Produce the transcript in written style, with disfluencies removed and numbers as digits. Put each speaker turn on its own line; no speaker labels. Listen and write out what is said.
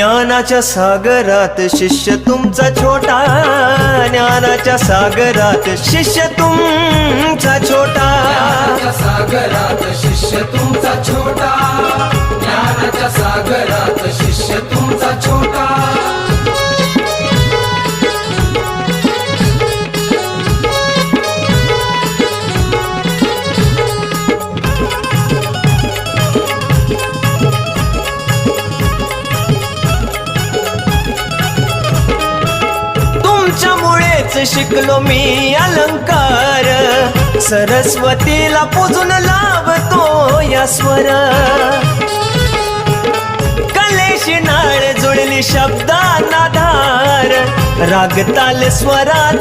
ज्ञानाच्या सागरात शिष्य तुमचा छोटा, ज्ञानाच्या सागरात शिष्य तुमचा छोटा,
ज्ञानाच्या सागरात शिष्य तुमचा छोटा, ज्ञानाच्या सागरात शिष्य तुमचा छोटा.
तुमच्यामुळेच शिकलो मी अलंकार, सरस्वतीला पूजून लावतो या स्वर. कलेशी नाळ जुळली शब्दांना धार, राग ताल स्वरात